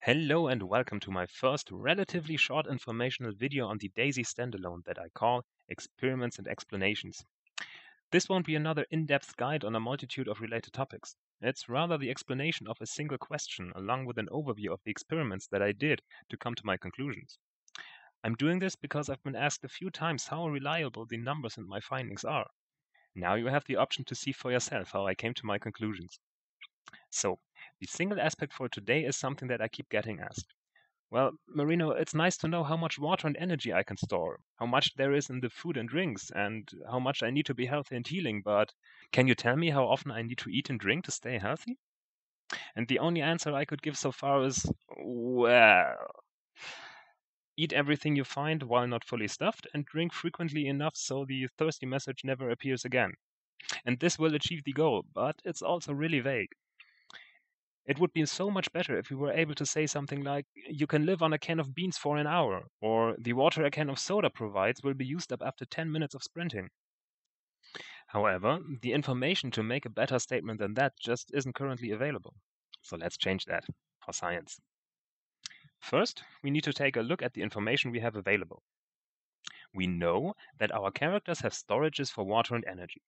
Hello and welcome to my first relatively short informational video on the DayZ Standalone that I call Experiments and Explanations. This won't be another in-depth guide on a multitude of related topics. It's rather the explanation of a single question along with an overview of the experiments that I did to come to my conclusions. I'm doing this because I've been asked a few times how reliable the numbers and my findings are. Now you have the option to see for yourself how I came to my conclusions. So, the single aspect for today is something that I keep getting asked. Well, Marino, it's nice to know how much water and energy I can store, how much there is in the food and drinks, and how much I need to be healthy and healing, but can you tell me how often I need to eat and drink to stay healthy? And the only answer I could give so far is, well, eat everything you find while not fully stuffed, and drink frequently enough so the thirsty message never appears again. And this will achieve the goal, but it's also really vague. It would be so much better if we were able to say something like, you can live on a can of beans for an hour, or the water a can of soda provides will be used up after 10 minutes of sprinting. However, the information to make a better statement than that just isn't currently available. So let's change that for science. First, we need to take a look at the information we have available. We know that our characters have storages for water and energy.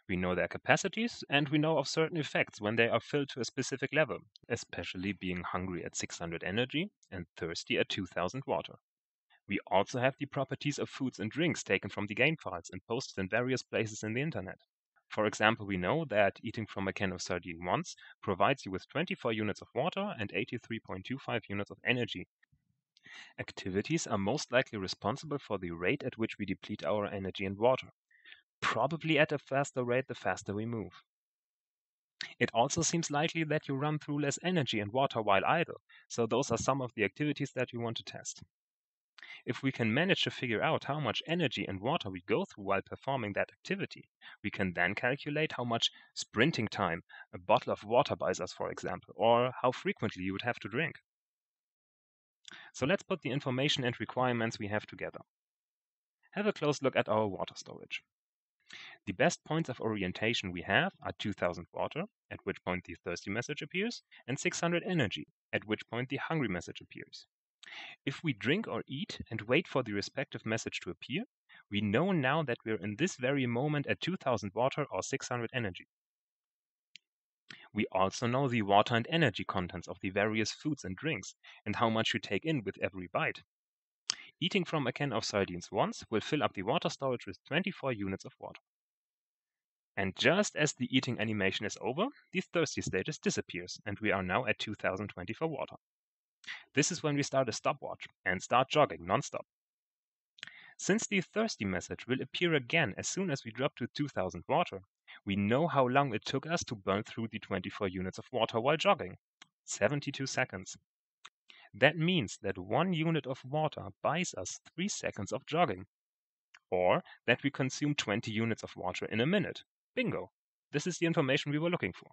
We know their capacities, and we know of certain effects when they are filled to a specific level, especially being hungry at 600 energy and thirsty at 2000 water. We also have the properties of foods and drinks taken from the game files and posted in various places in the internet. For example, we know that eating from a can of sardine once provides you with 24 units of water and 83.25 units of energy. Activities are most likely responsible for the rate at which we deplete our energy and water. Probably at a faster rate the faster we move. It also seems likely that you run through less energy and water while idle, so those are some of the activities that we want to test. If we can manage to figure out how much energy and water we go through while performing that activity, we can then calculate how much sprinting time a bottle of water buys us, for example, or how frequently you would have to drink. So let's put the information and requirements we have together. Have a close look at our water storage. The best points of orientation we have are 2000 water, at which point the thirsty message appears, and 600 energy, at which point the hungry message appears. If we drink or eat and wait for the respective message to appear, we know now that we're in this very moment at 2000 water or 600 energy. We also know the water and energy contents of the various foods and drinks and how much you take in with every bite. Eating from a can of sardines once will fill up the water storage with 24 units of water. And just as the eating animation is over, the thirsty status disappears, and we are now at 2024 water. This is when we start a stopwatch and start jogging non-stop. Since the thirsty message will appear again as soon as we drop to 2000 water, we know how long it took us to burn through the 24 units of water while jogging. 72 seconds. That means that 1 unit of water buys us 3 seconds of jogging. Or that we consume 20 units of water in a minute. Bingo! This is the information we were looking for.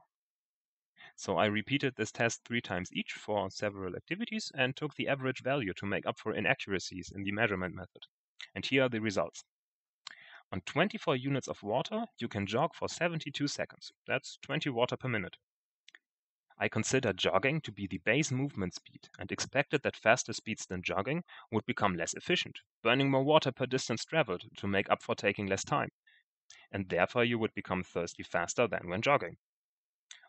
So I repeated this test 3 times each for several activities and took the average value to make up for inaccuracies in the measurement method. And here are the results. On 24 units of water, you can jog for 72 seconds. That's 20 water per minute. I considered jogging to be the base movement speed and expected that faster speeds than jogging would become less efficient, burning more water per distance traveled to make up for taking less time. And therefore you would become thirsty faster than when jogging.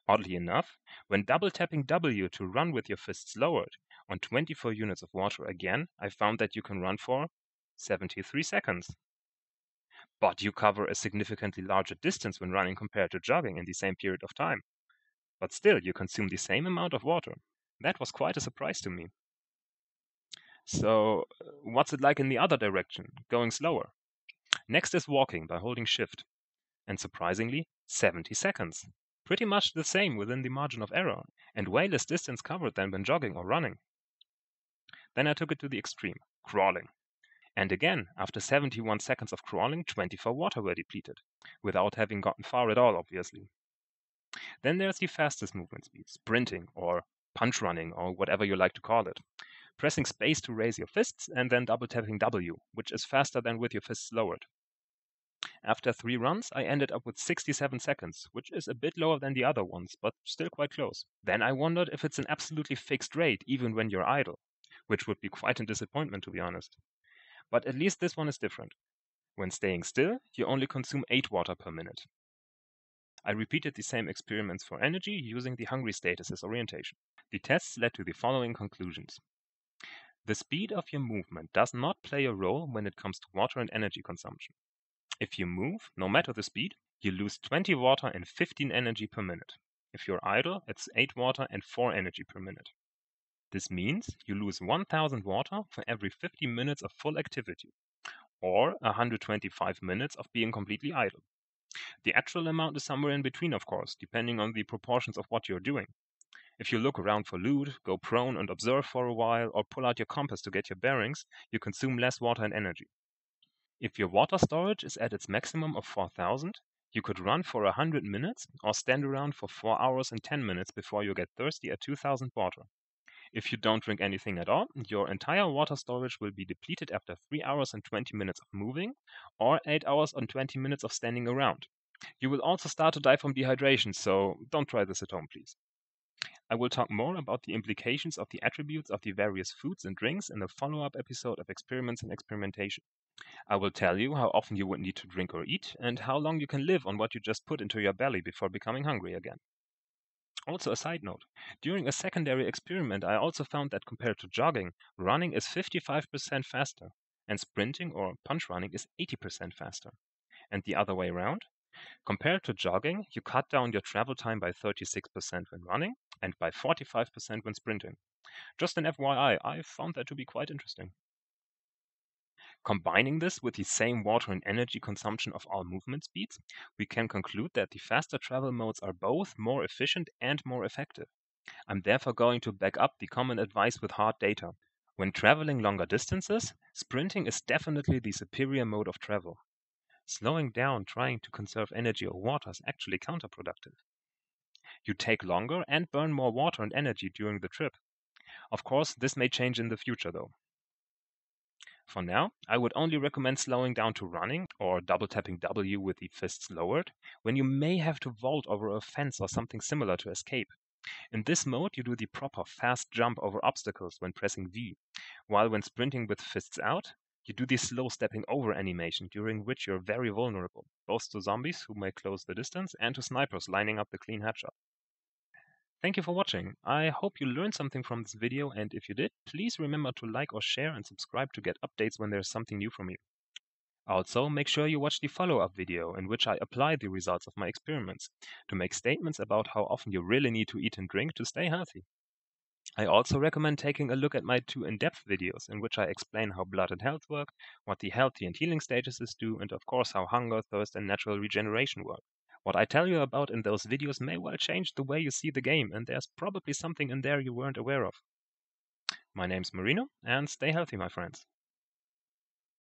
Oddly enough, when double tapping W to run with your fists lowered on 24 units of water again, I found that you can run for 73 seconds. But you cover a significantly larger distance when running compared to jogging in the same period of time. But still, you consume the same amount of water. That was quite a surprise to me. So, what's it like in the other direction, going slower? Next is walking by holding shift. And surprisingly, 70 seconds. Pretty much the same within the margin of error, and way less distance covered than when jogging or running. Then I took it to the extreme, crawling. And again, after 71 seconds of crawling, 24 water were depleted, without having gotten far at all, obviously. Then there's the fastest movement speed, sprinting, or punch running, or whatever you like to call it. Pressing space to raise your fists, and then double tapping W, which is faster than with your fists lowered. After 3 runs, I ended up with 67 seconds, which is a bit lower than the other ones, but still quite close. Then I wondered if it's an absolutely fixed rate, even when you're idle, which would be quite a disappointment, to be honest. But at least this one is different. When staying still, you only consume 8 water per minute. I repeated the same experiments for energy using the hungry status as orientation. The tests led to the following conclusions. The speed of your movement does not play a role when it comes to water and energy consumption. If you move, no matter the speed, you lose 20 water and 15 energy per minute. If you're idle, it's 8 water and 4 energy per minute. This means you lose 1000 water for every 50 minutes of full activity, or 125 minutes of being completely idle. The actual amount is somewhere in between, of course, depending on the proportions of what you're doing. If you look around for loot, go prone and observe for a while, or pull out your compass to get your bearings, you consume less water and energy. If your water storage is at its maximum of 4000, you could run for 100 minutes or stand around for 4 hours and 10 minutes before you get thirsty at 2000 water. If you don't drink anything at all, your entire water storage will be depleted after 3 hours and 20 minutes of moving or 8 hours and 20 minutes of standing around. You will also start to die from dehydration, so don't try this at home, please. I will talk more about the implications of the attributes of the various foods and drinks in a follow-up episode of Experiments and Experimentation. I will tell you how often you would need to drink or eat, and how long you can live on what you just put into your belly before becoming hungry again. Also, a side note, during a secondary experiment I also found that compared to jogging, running is 55% faster, and sprinting or punch running is 80% faster. And the other way around, compared to jogging, you cut down your travel time by 36% when running, and by 45% when sprinting. Just an FYI, I found that to be quite interesting. Combining this with the same water and energy consumption of all movement speeds, we can conclude that the faster travel modes are both more efficient and more effective. I'm therefore going to back up the common advice with hard data. When traveling longer distances, sprinting is definitely the superior mode of travel. Slowing down trying to conserve energy or water is actually counterproductive. You take longer and burn more water and energy during the trip. Of course, this may change in the future though. For now, I would only recommend slowing down to running or double tapping W with the fists lowered when you may have to vault over a fence or something similar to escape. In this mode, you do the proper fast jump over obstacles when pressing V, while when sprinting with fists out, you do the slow stepping over animation during which you're very vulnerable, both to zombies who may close the distance and to snipers lining up the clean headshot. Thank you for watching. I hope you learned something from this video, and if you did, please remember to like or share and subscribe to get updates when there's something new from me. Also, make sure you watch the follow-up video in which I apply the results of my experiments to make statements about how often you really need to eat and drink to stay healthy. I also recommend taking a look at my 2 in-depth videos in which I explain how blood and health work, what the healthy and healing statuses do, and of course how hunger, thirst, and natural regeneration work. What I tell you about in those videos may well change the way you see the game, and there's probably something in there you weren't aware of. My name's Marino, and stay healthy, my friends.